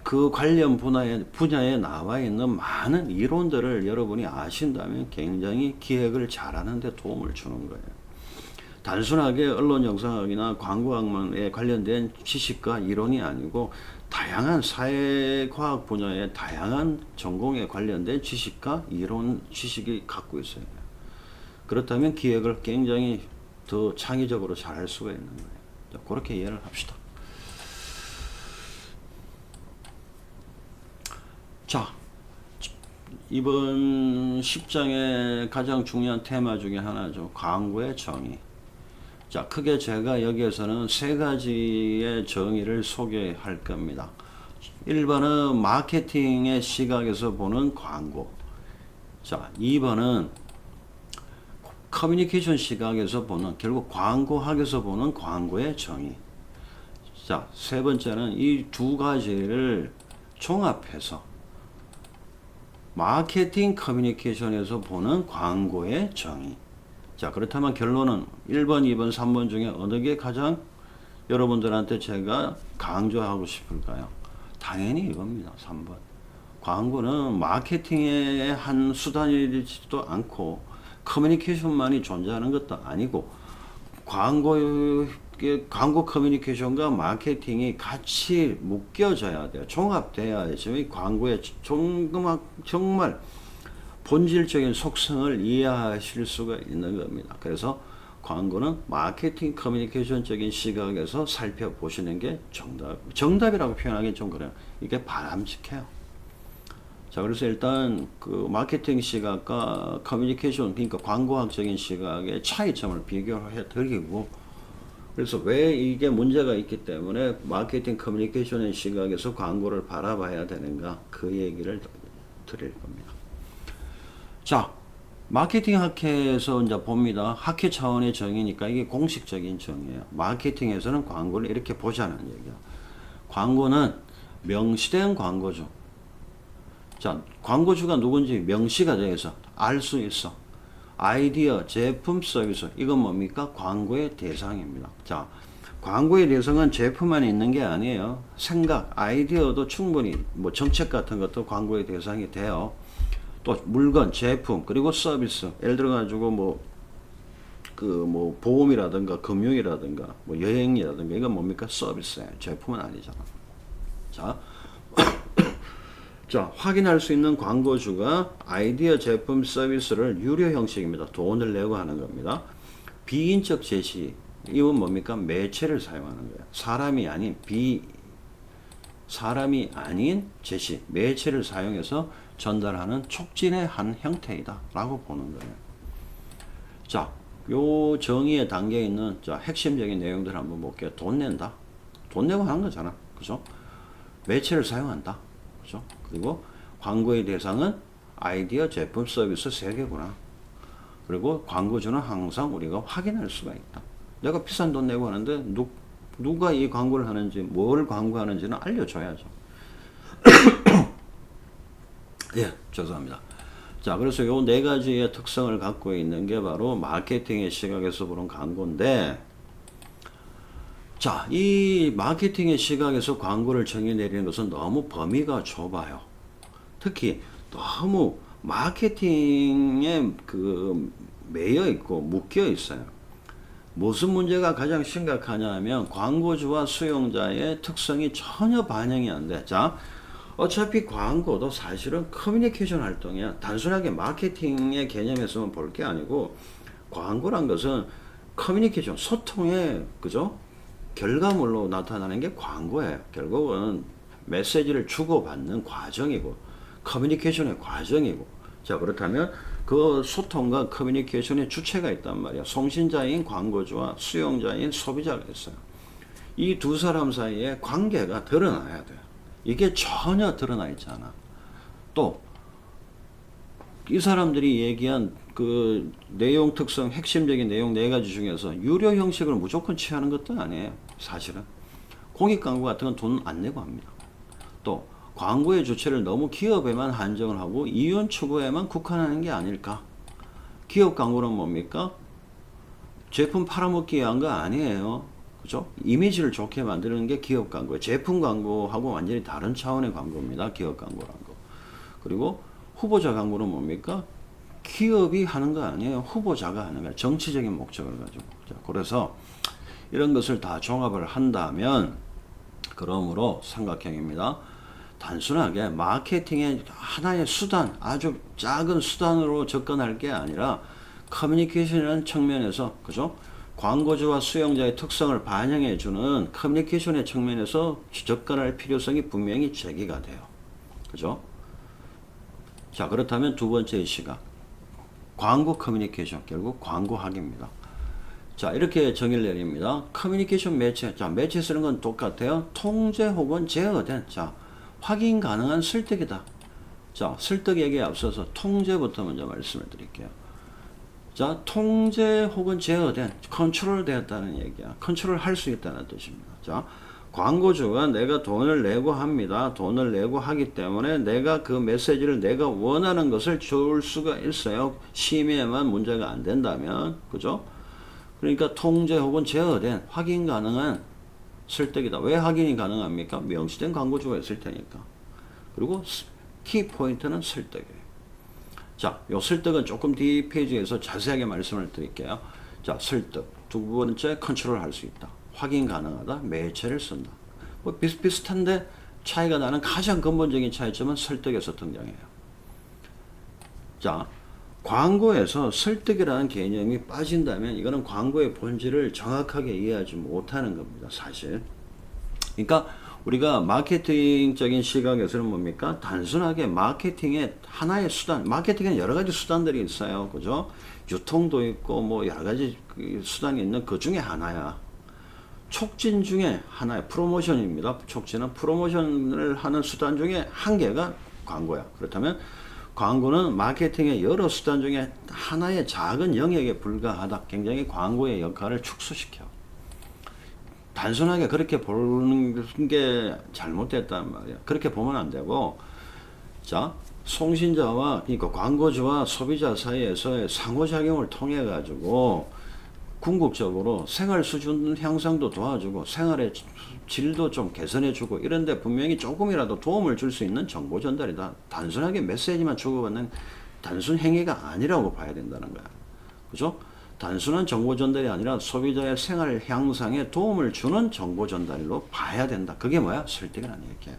그 관련 분야에 나와 있는 많은 이론들을 여러분이 아신다면 굉장히 기획을 잘하는 데 도움을 주는 거예요. 단순하게 언론 영상학이나 광고학문에 관련된 지식과 이론이 아니고 다양한 사회과학 분야의 다양한 전공에 관련된 지식과 이론 지식이 갖고 있어야 돼요. 그렇다면 기획을 굉장히 더 창의적으로 잘 할 수가 있는 거예요. 자, 그렇게 이해를 합시다. 자, 이번 10장의 가장 중요한 테마 중에 하나죠. 광고의 정의. 자, 크게 제가 여기에서는 세 가지의 정의를 소개할 겁니다. 1번은 마케팅의 시각에서 보는 광고. 자, 2번은 커뮤니케이션 시각에서 보는, 결국 광고학에서 보는 광고의 정의. 자, 세 번째는 이 두 가지를 종합해서 마케팅 커뮤니케이션에서 보는 광고의 정의. 자, 그렇다면 결론은 1번, 2번, 3번 중에 어느 게 가장 여러분들한테 제가 강조하고 싶을까요? 당연히 이겁니다. 3번. 광고는 마케팅의 한 수단이지도 않고 커뮤니케이션만이 존재하는 것도 아니고 광고 커뮤니케이션과 마케팅이 같이 묶여져야 돼요. 종합돼야지 광고의 정말 본질적인 속성을 이해하실 수가 있는 겁니다. 그래서 광고는 마케팅 커뮤니케이션적인 시각에서 살펴보시는 게 정답이라고 표현하기는 좀 그래요. 이게 바람직해요. 자, 그래서 일단 그 마케팅 시각과 커뮤니케이션, 그러니까 광고학적인 시각의 차이점을 비교해 드리고, 그래서 왜 이게 문제가 있기 때문에 마케팅 커뮤니케이션의 시각에서 광고를 바라봐야 되는가, 그 얘기를 드릴 겁니다. 자, 마케팅 학회에서 이제 봅니다. 학회 차원의 정의니까 이게 공식적인 정의예요. 마케팅에서는 광고를 이렇게 보자는 얘기야. 광고는 명시된 광고주. 자, 광고주가 누군지 명시가 돼서 알 수 있어. 아이디어, 제품, 서비스. 이건 뭡니까? 광고의 대상입니다. 자, 광고의 대상은 제품만 있는 게 아니에요. 생각, 아이디어도 충분히, 뭐 정책 같은 것도 광고의 대상이 돼요. 또 물건, 제품, 그리고 서비스. 예를 들어 가지고 보험이라든가 금융이라든가 뭐 여행이라든가 이건 뭡니까? 서비스예요. 제품은 아니잖아. 자, 자, 확인할 수 있는 광고주가 아이디어, 제품, 서비스를 유료 형식입니다. 돈을 내고 하는 겁니다. 비인적 제시, 이건 뭡니까? 매체를 사용하는 거예요. 사람이 아닌 제시, 매체를 사용해서 전달하는 촉진의 한 형태이다 라고 보는 거예요. 자, 요 정의에 담겨 있는 핵심적인 내용들 한번 볼게요. 돈 낸다. 돈 내고 하는 거잖아. 그죠? 매체를 사용한다. 그죠? 그리고 광고의 대상은 아이디어, 제품, 서비스 세 개구나. 그리고 광고주는 항상 우리가 확인할 수가 있다. 내가 비싼 돈 내고 하는데 누가 이 광고를 하는지, 뭘 광고하는지는 알려줘야죠. 예, 죄송합니다. 자, 그래서 요 네 가지의 특성을 갖고 있는 게 바로 마케팅의 시각에서 보는 광고인데, 자, 이 마케팅의 시각에서 광고를 정의 내리는 것은 너무 범위가 좁아요. 특히 너무 마케팅에 그 매여 있고 묶여 있어요. 무슨 문제가 가장 심각하냐면 광고주와 수용자의 특성이 전혀 반영이 안 돼. 자, 어차피 광고도 사실은 커뮤니케이션 활동이야. 단순하게 마케팅의 개념에서만 볼 게 아니고 광고란 것은 커뮤니케이션, 소통의 그죠? 결과물로 나타나는 게 광고예요. 결국은 메시지를 주고받는 과정이고 커뮤니케이션의 과정이고. 자, 그렇다면 그 소통과 커뮤니케이션의 주체가 있단 말이야. 송신자인 광고주와 수용자인 소비자가 있어요. 이 두 사람 사이에 관계가 드러나야 돼요. 이게 전혀 드러나 있지 않아. 또 이 사람들이 얘기한 그 내용 특성, 핵심적인 내용 네 가지 중에서 유료 형식을 무조건 취하는 것도 아니에요. 사실은 공익 광고 같은 건 돈 안 내고 합니다. 또 광고의 주체를 너무 기업에만 한정을 하고 이윤 추구에만 국한하는 게 아닐까. 기업 광고는 뭡니까? 제품 팔아먹기 위한 거 아니에요. 그죠? 이미지를 좋게 만드는 게 기업 광고예요. 제품 광고하고 완전히 다른 차원의 광고입니다. 기업 광고란 거. 그리고 후보자 광고는 뭡니까? 기업이 하는 거 아니에요. 후보자가 하는 거예요. 정치적인 목적을 가지고. 자, 그래서 이런 것을 다 종합을 한다면 그러므로 삼각형입니다. 단순하게 마케팅의 하나의 수단, 아주 작은 수단으로 접근할 게 아니라 커뮤니케이션이라는 측면에서, 그죠? 광고주와 수용자의 특성을 반영해주는 커뮤니케이션의 측면에서 접근할 필요성이 분명히 제기가 돼요. 그죠? 자, 그렇다면 두 번째 시각. 광고 커뮤니케이션, 결국 광고학입니다. 자, 이렇게 정의를 내립니다. 커뮤니케이션 매체. 자, 매체 쓰는 건 똑같아요. 통제 혹은 제어된. 자, 확인 가능한 설득이다. 자, 설득에게 앞서서 통제부터 먼저 말씀을 드릴게요. 자, 통제 혹은 제어된, 컨트롤 되었다는 얘기야. 컨트롤 할 수 있다는 뜻입니다. 자, 광고주가 내가 돈을 내고 합니다. 돈을 내고 하기 때문에 내가 그 메시지를 내가 원하는 것을 줄 수가 있어요. 심의에만 문제가 안 된다면. 그죠? 그러니까 통제 혹은 제어된 확인 가능한 설득이다. 왜 확인이 가능합니까? 명시된 광고주가 있을 테니까. 그리고 키 포인트는 설득이에요. 자, 요 설득은 조금 뒤 페이지에서 자세하게 말씀을 드릴게요. 자, 설득. 두 번째, 컨트롤 할 수 있다. 확인 가능하다. 매체를 쓴다. 뭐 비슷비슷한데 차이가 나는 가장 근본적인 차이점은 설득에서 등장해요. 자, 광고에서 설득이라는 개념이 빠진다면 이거는 광고의 본질을 정확하게 이해하지 못하는 겁니다. 사실. 그러니까 우리가 마케팅적인 시각에서는 뭡니까? 단순하게 마케팅의 하나의 수단, 마케팅은 여러 가지 수단들이 있어요. 그죠? 유통도 있고 뭐 여러 가지 수단이 있는 그 중에 하나야. 촉진 중에 하나의 프로모션입니다. 촉진은 프로모션을 하는 수단 중에 한 개가 광고야. 그렇다면 광고는 마케팅의 여러 수단 중에 하나의 작은 영역에 불과하다. 굉장히 광고의 역할을 축소시켜. 단순하게 그렇게 보는 게 잘못됐단 말이야. 그렇게 보면 안 되고, 자, 송신자와, 그러니까 광고주와 소비자 사이에서의 상호작용을 통해 가지고 궁극적으로 생활 수준 향상도 도와주고 생활의 질도 좀 개선해주고 이런데 분명히 조금이라도 도움을 줄 수 있는 정보 전달이다. 단순하게 메시지만 주고받는 단순 행위가 아니라고 봐야 된다는 거야. 그죠? 단순한 정보 전달이 아니라 소비자의 생활 향상에 도움을 주는 정보 전달로 봐야 된다. 그게 뭐야? 설득이라는 얘기예요.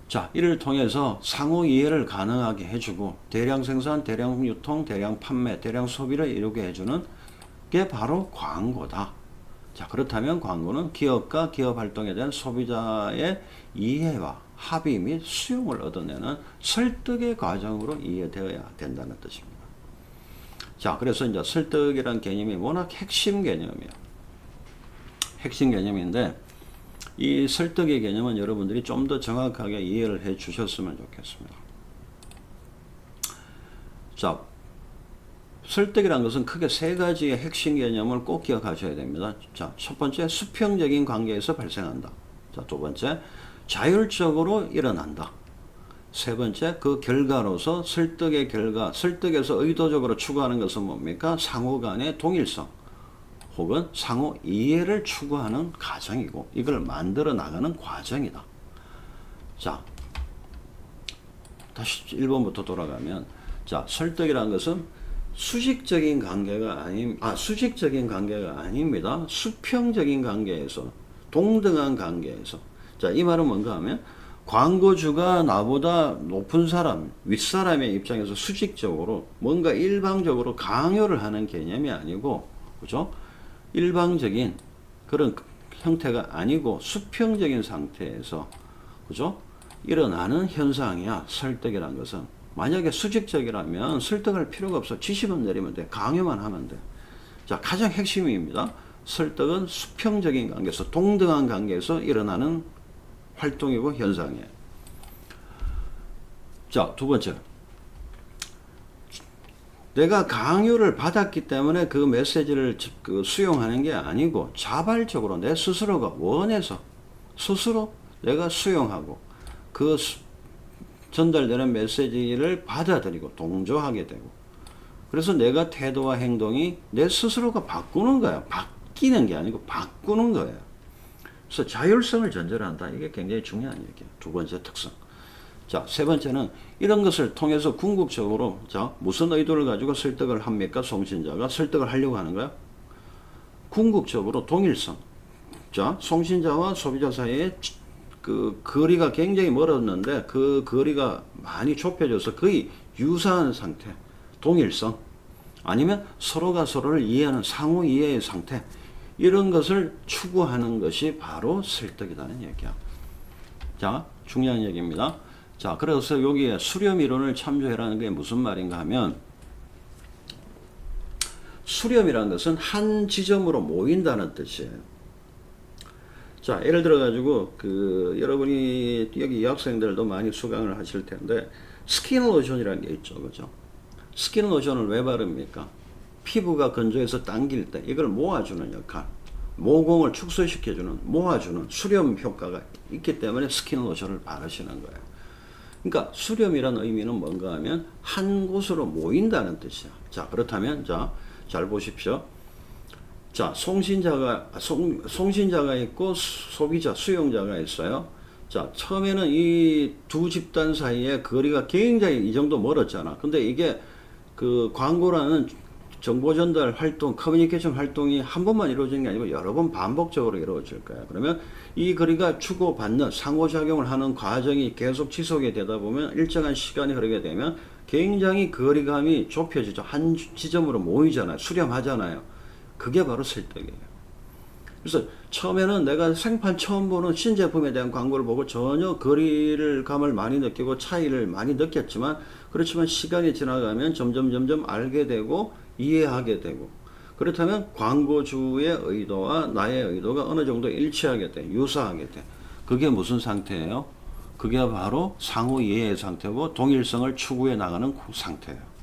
자, 이를 통해서 상호 이해를 가능하게 해주고 대량 생산, 대량 유통, 대량 판매, 대량 소비를 이루게 해주는 게 바로 광고다. 자, 그렇다면 광고는 기업과 기업 활동에 대한 소비자의 이해와 합의 및 수용을 얻어내는 설득의 과정으로 이해되어야 된다는 뜻입니다. 자, 그래서 이제 설득이라는 개념이 워낙 핵심 개념이에요. 핵심 개념인데 이 설득의 개념은 여러분들이 좀 더 정확하게 이해를 해 주셨으면 좋겠습니다. 자, 설득이라는 것은 크게 세 가지의 핵심 개념을 꼭 기억하셔야 됩니다. 자, 첫 번째, 수평적인 관계에서 발생한다. 자, 두 번째, 자율적으로 일어난다. 세 번째, 그 결과로서 설득의 결과, 설득에서 의도적으로 추구하는 것은 뭡니까? 상호 간의 동일성 혹은 상호 이해를 추구하는 과정이고 이걸 만들어 나가는 과정이다. 자, 다시 1번부터 돌아가면, 자, 설득이라는 것은 수직적인 관계가 수직적인 관계가 아닙니다. 수평적인 관계에서, 동등한 관계에서. 자, 이 말은 뭔가 하면, 광고주가 나보다 높은 사람, 윗사람의 입장에서 수직적으로 뭔가 일방적으로 강요를 하는 개념이 아니고, 그죠? 일방적인 그런 형태가 아니고 수평적인 상태에서, 그죠? 일어나는 현상이야, 설득이라는 것은. 만약에 수직적이라면 설득할 필요가 없어. 지시만 내리면 돼. 강요만 하면 돼. 자, 가장 핵심입니다. 설득은 수평적인 관계에서, 동등한 관계에서 일어나는 활동이고 현상이에요. 자, 두 번째. 내가 강요를 받았기 때문에 그 메시지를 수용하는 게 아니고 자발적으로 내 스스로가 원해서 스스로 내가 수용하고 그 전달되는 메시지를 받아들이고 동조하게 되고, 그래서 내가 태도와 행동이 내 스스로가 바꾸는 거야. 바뀌는 게 아니고 바꾸는 거예요. 그래서 자율성을 전제한다. 이게 굉장히 중요한 얘기예요. 두 번째 특성. 자, 세 번째는 이런 것을 통해서 궁극적으로, 자, 무슨 의도를 가지고 설득을 합니까? 송신자가 설득을 하려고 하는 거야? 궁극적으로 동일성. 자, 송신자와 소비자 사이에 그 거리가 굉장히 멀었는데 그 거리가 많이 좁혀져서 거의 유사한 상태. 동일성. 아니면 서로가 서로를 이해하는 상호 이해의 상태. 이런 것을 추구하는 것이 바로 설득이라는 얘기야. 자, 중요한 얘기입니다. 자, 그래서 여기에 수렴 이론을 참조해라는 게 무슨 말인가 하면, 수렴이라는 것은 한 지점으로 모인다는 뜻이에요. 자, 예를 들어 가지고 여러분이 여기 여학생들도 많이 수강을 하실 텐데 스킨 로션이라는 게 있죠. 그죠? 스킨 로션을 왜 바릅니까? 피부가 건조해서 당길 때 이걸 모아주는 역할, 모공을 축소시켜주는, 모아주는 수렴 효과가 있기 때문에 스킨 로션을 바르시는 거예요. 그러니까 수렴이라는 의미는 뭔가 하면 한 곳으로 모인다는 뜻이야. 자, 그렇다면 자, 잘 보십시오. 자, 송신자가 있고 소비자, 수용자가 있어요. 자, 처음에는 이 두 집단 사이에 거리가 굉장히 이 정도 멀었잖아. 근데 이게 그 광고라는 정보 전달 활동, 커뮤니케이션 활동이 한 번만 이루어지는 게 아니고 여러 번 반복적으로 이루어질 거야. 그러면 이 거리가 주고받는 상호작용을 하는 과정이 계속 지속이 되다 보면 일정한 시간이 흐르게 되면 굉장히 거리감이 좁혀지죠. 한 지점으로 모이잖아요. 수렴하잖아요. 그게 바로 설득이에요. 그래서 처음에는 내가 생판 처음 보는 신제품에 대한 광고를 보고 전혀 거리감을 많이 느끼고 차이를 많이 느꼈지만, 그렇지만 시간이 지나가면 점점 알게 되고 이해하게 되고, 그렇다면 광고주의 의도와 나의 의도가 어느 정도 일치하게 돼, 유사하게 돼. 그게 무슨 상태예요? 그게 바로 상호 이해의 상태고 동일성을 추구해 나가는 상태예요.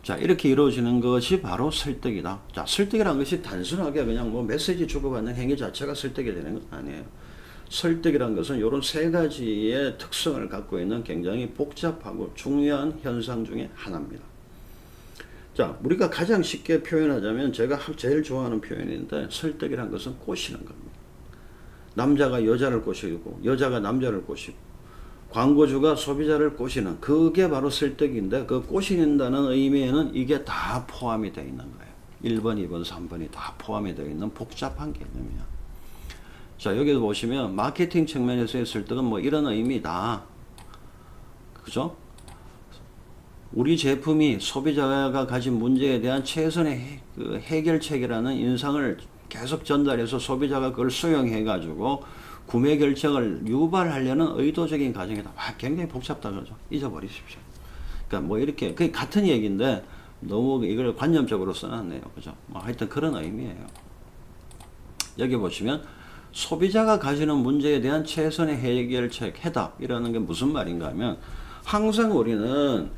자, 이렇게 이루어지는 것이 바로 설득이다. 자, 설득이라는 것이 단순하게 그냥 뭐 메시지 주고받는 행위 자체가 설득이 되는 건 아니에요. 설득이라는 것은 이런 세 가지의 특성을 갖고 있는 굉장히 복잡하고 중요한 현상 중에 하나입니다. 자, 우리가 가장 쉽게 표현하자면 제가 제일 좋아하는 표현인데, 설득이라는 것은 꼬시는 겁니다. 남자가 여자를 꼬시고 여자가 남자를 꼬시고 광고주가 소비자를 꼬시는, 그게 바로 설득인데, 그 꼬신다는 의미에는 이게 다 포함이 되어 있는 거예요. 1번, 2번, 3번이 다 포함이 되어 있는 복잡한 개념이야. 자, 여기도 보시면 마케팅 측면에서의 설득은 뭐 이런 의미다. 그죠? 우리 제품이 소비자가 가진 문제에 대한 최선의 해결책이라는 인상을 계속 전달해서 소비자가 그걸 수용해 가지고 구매 결정을 유발하려는 의도적인 과정이다. 굉장히 복잡다 그러죠. 잊어버리십시오. 그러니까 뭐 이렇게 그게 같은 얘기인데 너무 이걸 관념적으로 써놨네요. 그죠? 뭐 하여튼 그런 의미예요. 여기 보시면 소비자가 가지는 문제에 대한 최선의 해결책, 해답이라는 게 무슨 말인가 하면, 항상 우리는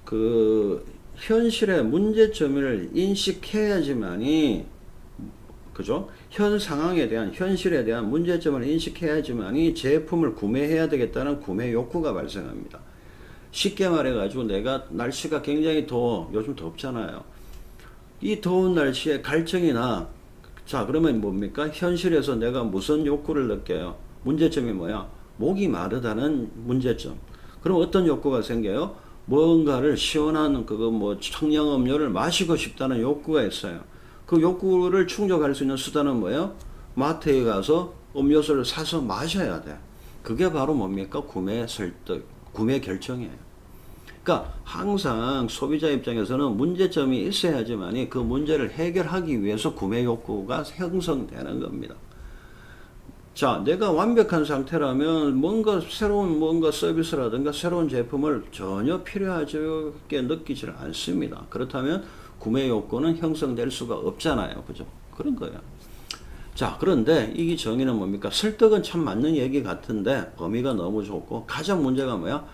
그 현실의 문제점을 인식해야지만이, 그죠? 현 상황에 대한, 현실에 대한 문제점을 인식해야지만이 제품을 구매해야 되겠다는 구매 욕구가 발생합니다. 쉽게 말해가지고 내가 날씨가 굉장히 더워, 요즘 덥잖아요. 이 더운 날씨에 갈증이나, 자, 그러면 뭡니까? 현실에서 내가 무슨 욕구를 느껴요? 문제점이 뭐야? 목이 마르다는 문제점. 그럼 어떤 욕구가 생겨요? 뭔가를 시원한 그거 뭐 청량 음료를 마시고 싶다는 욕구가 있어요. 그 욕구를 충족할 수 있는 수단은 뭐예요? 마트에 가서 음료수를 사서 마셔야 돼. 그게 바로 뭡니까? 구매 설득, 구매 결정이에요. 그러니까 항상 소비자 입장에서는 문제점이 있어야지만이 그 문제를 해결하기 위해서 구매 욕구가 형성되는 겁니다. 자, 내가 완벽한 상태라면 뭔가 새로운 뭔가 서비스라든가 새로운 제품을 전혀 필요하게 느끼질 않습니다. 그렇다면 구매 욕구는 형성될 수가 없잖아요. 그죠? 그런 거예요. 자, 그런데 이 정의는 뭡니까? 설득은 참 맞는 얘기 같은데 범위가 너무 좁고 가장 문제가 뭐야?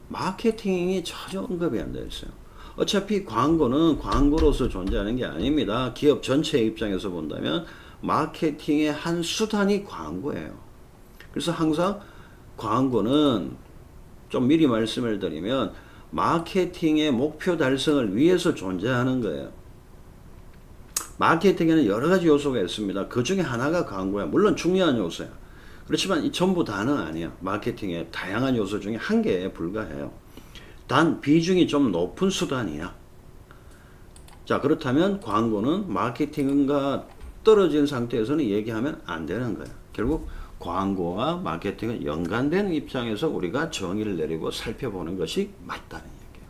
마케팅이 전혀 언급이 안 되어 있어요. 어차피 광고는 광고로서 존재하는 게 아닙니다. 기업 전체 입장에서 본다면 마케팅의 한 수단이 광고예요. 그래서 항상 광고는 좀 미리 말씀을 드리면 마케팅의 목표 달성을 위해서 존재하는 거예요. 마케팅에는 여러 가지 요소가 있습니다. 그 중에 하나가 광고야. 물론 중요한 요소야. 그렇지만 이 전부 다는 아니야. 마케팅의 다양한 요소 중에 한 개에 불과해요. 단 비중이 좀 높은 수단이야. 자, 그렇다면 광고는 마케팅과 떨어진 상태에서는 얘기하면 안 되는 거야. 결국 광고와 마케팅은 연관된 입장에서 우리가 정의를 내리고 살펴보는 것이 맞다는 얘기예요.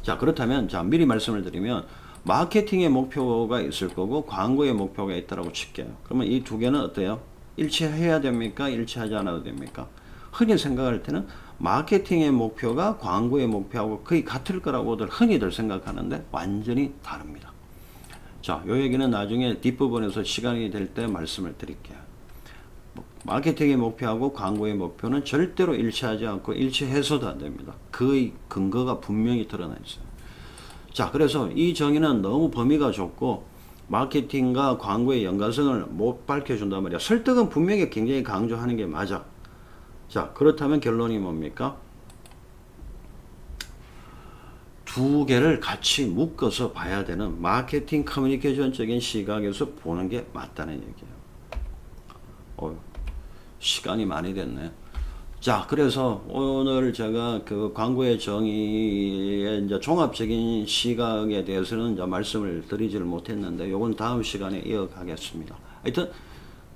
자, 그렇다면 자, 미리 말씀을 드리면 마케팅의 목표가 있을 거고 광고의 목표가 있다고 칠게요. 그러면 이 두 개는 어때요? 일치해야 됩니까? 일치하지 않아도 됩니까? 흔히 생각할 때는 마케팅의 목표가 광고의 목표하고 거의 같을 거라고들 흔히들 생각하는데 완전히 다릅니다. 자, 요 얘기는 나중에 뒷부분에서 시간이 될 때 말씀을 드릴게요. 마케팅의 목표하고 광고의 목표는 절대로 일치하지 않고 일치해서도 안 됩니다. 그 근거가 분명히 드러나 있어요. 자, 그래서 이 정의는 너무 범위가 좁고 마케팅과 광고의 연관성을 못 밝혀준단 말이야. 설득은 분명히 굉장히 강조하는 게 맞아. 자, 그렇다면 결론이 뭡니까? 두 개를 같이 묶어서 봐야 되는 마케팅 커뮤니케이션적인 시각에서 보는 게 맞다는 얘기예요. 시간이 많이 됐네. 자, 그래서 오늘 제가 그 광고의 정의의 이제 종합적인 시각에 대해서는 이제 말씀을 드리지를 못했는데, 요건 다음 시간에 이어가겠습니다. 하여튼,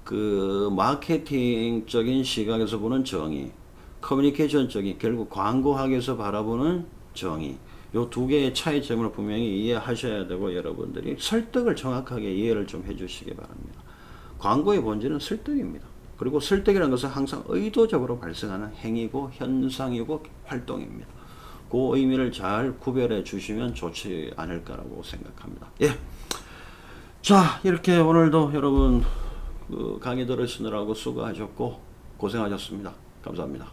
그 마케팅적인 시각에서 보는 정의, 커뮤니케이션적인, 결국 광고학에서 바라보는 정의, 요 두 개의 차이점을 분명히 이해하셔야 되고, 여러분들이 설득을 정확하게 이해를 좀 해주시기 바랍니다. 광고의 본질은 설득입니다. 그리고 설득이라는 것은 항상 의도적으로 발생하는 행위고 현상이고 활동입니다. 그 의미를 잘 구별해 주시면 좋지 않을까라고 생각합니다. 예. 자, 이렇게 오늘도 여러분 그 강의 들으시느라고 수고하셨고 고생하셨습니다. 감사합니다.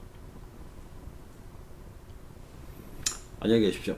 안녕히 계십시오.